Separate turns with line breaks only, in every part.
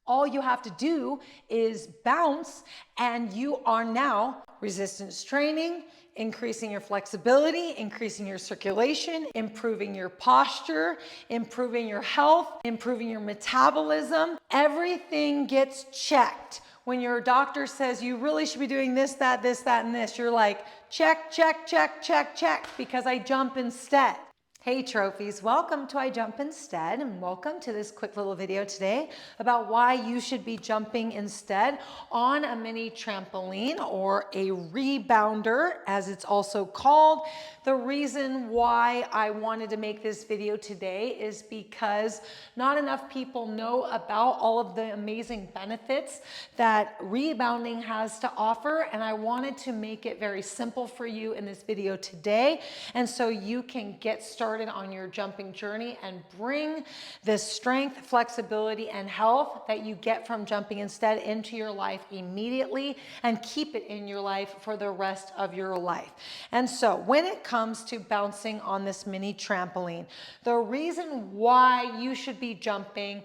All you have to do is bounce, and you are now resistance training, increasing your flexibility, increasing your circulation, improving your posture, improving your health, improving your metabolism. Everything gets checked. When your doctor says you really should be doing this, that, and this, you're like, check, check, check, check, check, because I jump instead. Hey trophies, welcome to I Jump Instead, and welcome to this quick little video today about why you should be jumping instead on a mini trampoline, or a rebounder as it's also called. The reason why I wanted to make this video today is because not enough people know about all of the amazing benefits that rebounding has to offer, and I wanted to make it very simple for you in this video today, and so you can get started on your jumping journey and bring this strength, flexibility, and health that you get from jumping instead into your life immediately, and keep it in your life for the rest of your life. And so when it comes to bouncing on this mini trampoline, the reason why you should be jumping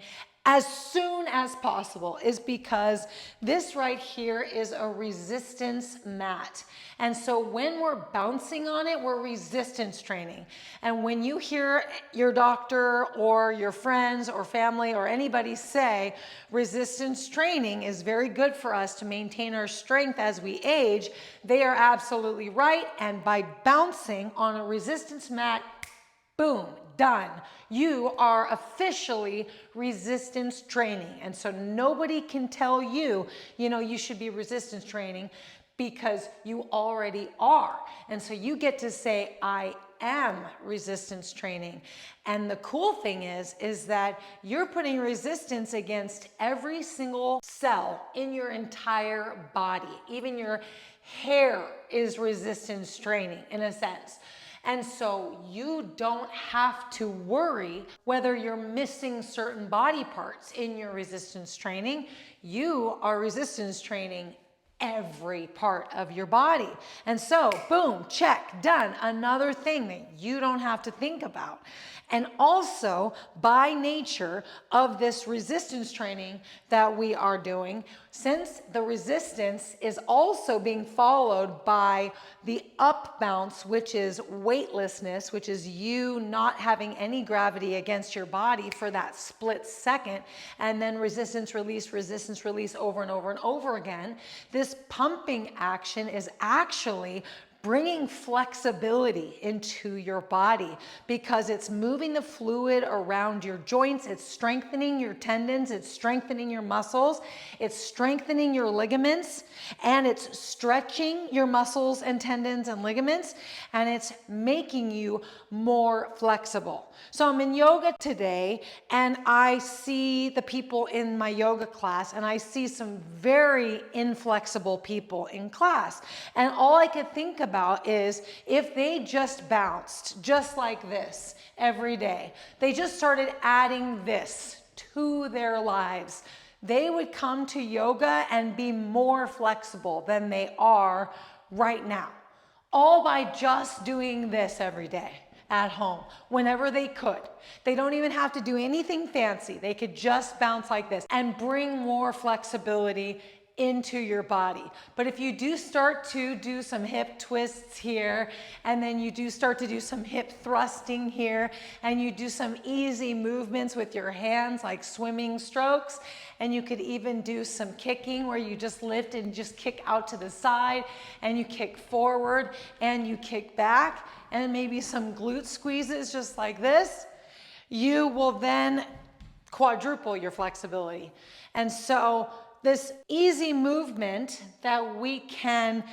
as soon as possible is because this right here is a resistance mat. And so when we're bouncing on it, we're resistance training. And when you hear your doctor or your friends or family or anybody say resistance training is very good for us to maintain our strength as we age, they are absolutely right. And by bouncing on a resistance mat, boom, done. You are officially resistance training. And so nobody can tell you, you should be resistance training, because you already are. And so you get to say, I am resistance training. And the cool thing is that you're putting resistance against every single cell in your entire body. Even your hair is resistance training in a sense. And so you don't have to worry whether you're missing certain body parts in your resistance training. You are resistance training every part of your body. And so, boom, check, done. Another thing that you don't have to think about. And also, by nature of this resistance training that we are doing, since the resistance is also being followed by the up bounce, which is weightlessness, which is you not having any gravity against your body for that split second, and then resistance release over and over and over again, this pumping action is actually bringing flexibility into your body, because it's moving the fluid around your joints, it's strengthening your tendons, it's strengthening your muscles, it's strengthening your ligaments, and it's stretching your muscles and tendons and ligaments, and it's making you more flexible. So I'm in yoga today, and I see the people in my yoga class, and I see some very inflexible people in class. And all I could think about is if they just bounced just like this every day, they just started adding this to their lives, they would come to yoga and be more flexible than they are right now, all by just doing this every day at home, whenever they could. They don't even have to do anything fancy. They could just bounce like this and bring more flexibility into your body. But if you do start to do some hip twists here, and then you do start to do some hip thrusting here, and you do some easy movements with your hands like swimming strokes, and you could even do some kicking where you just lift and just kick out to the side, and you kick forward and you kick back, and maybe some glute squeezes just like this, you will then quadruple your flexibility. And so this easy movement that we can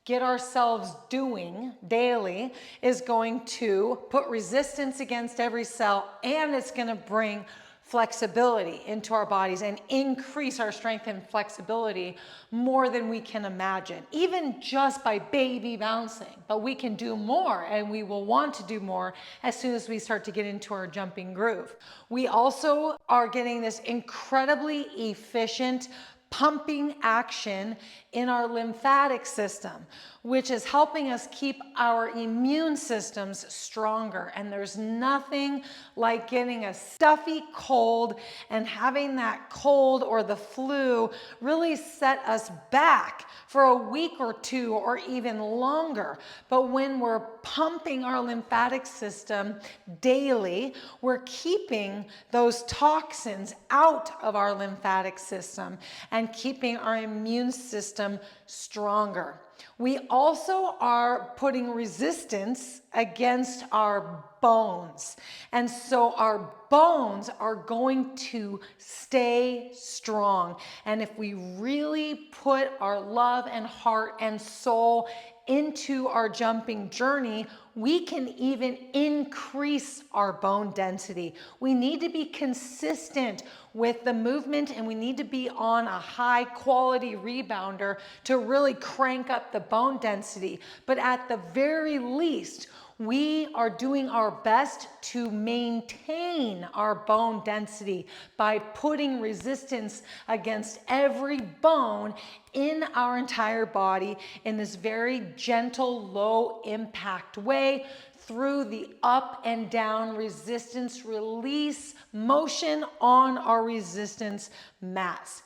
get ourselves doing daily is going to put resistance against every cell, and it's going to bring flexibility into our bodies and increase our strength and flexibility more than we can imagine, even just by baby bouncing. But we can do more, and we will want to do more as soon as we start to get into our jumping groove. We also are getting this incredibly efficient pumping action in our lymphatic system, which is helping us keep our immune systems stronger. And there's nothing like getting a stuffy cold and having that cold or the flu really set us back for a week or two or even longer. But when we're pumping our lymphatic system daily, we're keeping those toxins out of our lymphatic system and keeping our immune system stronger. We also are putting resistance against our bones. And so our bones are going to stay strong. And if we really put our love and heart and soul into our jumping journey, we can even increase our bone density. We need to be consistent with the movement, and we need to be on a high quality rebounder to really crank up the bone density. But at the very least, we are doing our best to maintain our bone density by putting resistance against every bone in our entire body in this very gentle, low impact way through the up and down resistance release motion on our resistance mats.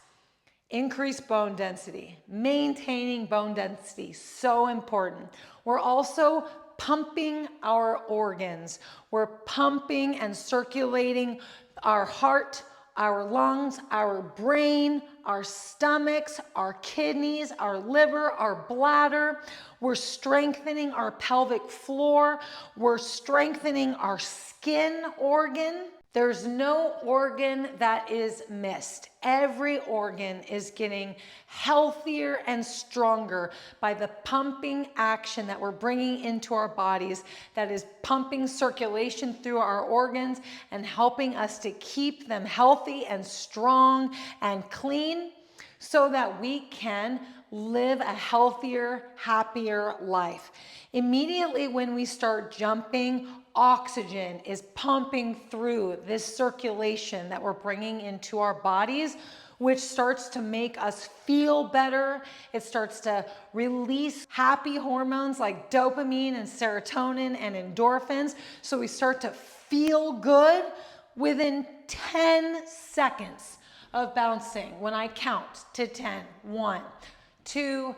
Increase bone density, maintaining bone density, so important. We're also pumping our organs. We're pumping and circulating our heart, our lungs, our brain, our stomachs, our kidneys, our liver, our bladder. We're strengthening our pelvic floor. We're strengthening our skin organ. There's no organ that is missed. Every organ is getting healthier and stronger by the pumping action that we're bringing into our bodies, that is pumping circulation through our organs and helping us to keep them healthy and strong and clean so that we can live a healthier, happier life. Immediately when we start jumping, oxygen is pumping through this circulation that we're bringing into our bodies, which starts to make us feel better. It starts to release happy hormones like dopamine and serotonin and endorphins. So we start to feel good within 10 seconds of bouncing. When I count to 10, 1, 2,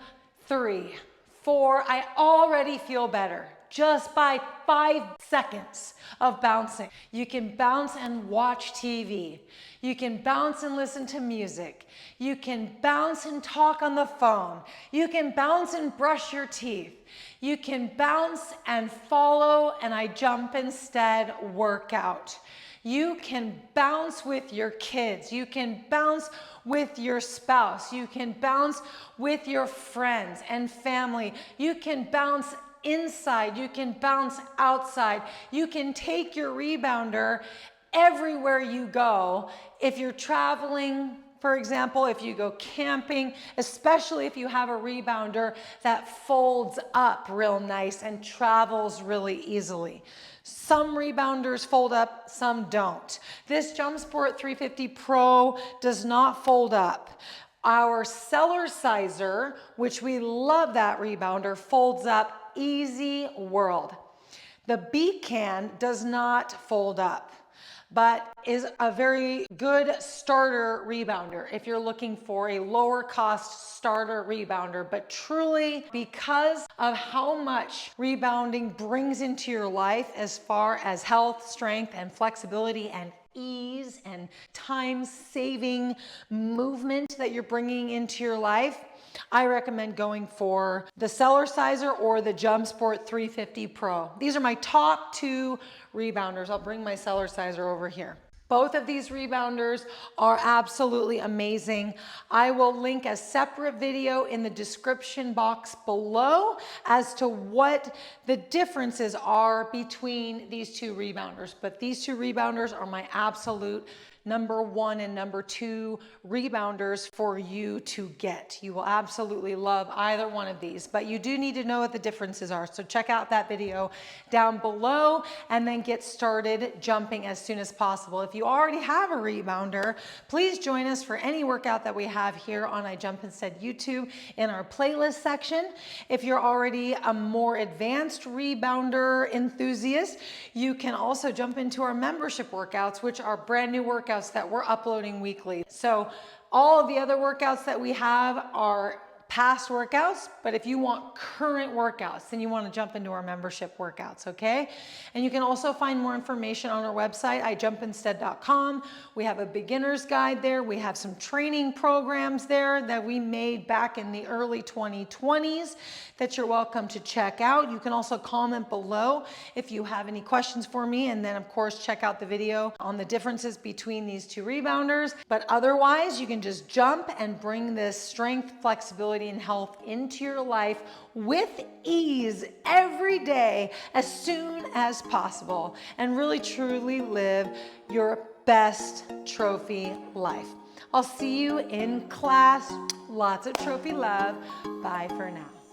3, 4, I already feel better just by 5 seconds of bouncing. You can bounce and watch TV. You can bounce and listen to music. You can bounce and talk on the phone. You can bounce and brush your teeth. You can bounce and follow and I jump instead workout. You can bounce with your kids. You can bounce with your spouse. You can bounce with your friends and family. You can bounce inside. You can bounce outside. You can take your rebounder everywhere you go. If you're traveling, for example, if you go camping, especially if you have a rebounder that folds up real nice and travels really easily. Some rebounders fold up, some don't. This JumpSport 350 Pro does not fold up. Our Cellerciser, which we love that rebounder, folds up easy world. The Beacon does not fold up, but is a very good starter rebounder if you're looking for a lower cost starter rebounder. But truly, because of how much rebounding brings into your life as far as health, strength, and flexibility and ease and time-saving movement that you're bringing into your life, I recommend going for the Cellerciser or the JumpSport 350 Pro. These are my top 2 rebounders. I'll bring my Cellerciser over here. Both of these rebounders are absolutely amazing. I will link a separate video in the description box below as to what the differences are between these 2 rebounders. But these 2 rebounders are my absolute number 1 and number 2 rebounders for you to get. You will absolutely love either one of these, but you do need to know what the differences are. So check out that video down below and then get started jumping as soon as possible. If you already have a rebounder, please join us for any workout that we have here on I Jump Instead YouTube in our playlist section. If you're already a more advanced rebounder enthusiast, you can also jump into our membership workouts, which are brand new workouts that we're uploading weekly. So all of the other workouts that we have are past workouts, but if you want current workouts, then you want to jump into our membership workouts, okay? And you can also find more information on our website, ijumpinstead.com. We have a beginner's guide there. We have some training programs there that we made back in the early 2020s that you're welcome to check out. You can also comment below if you have any questions for me, and then of course check out the video on the differences between these two rebounders. But otherwise, you can just jump and bring this strength, flexibility, and health into your life with ease every day as soon as possible, and really truly live your best trophy life. I'll see you in class. Lots of trophy love. Bye for now.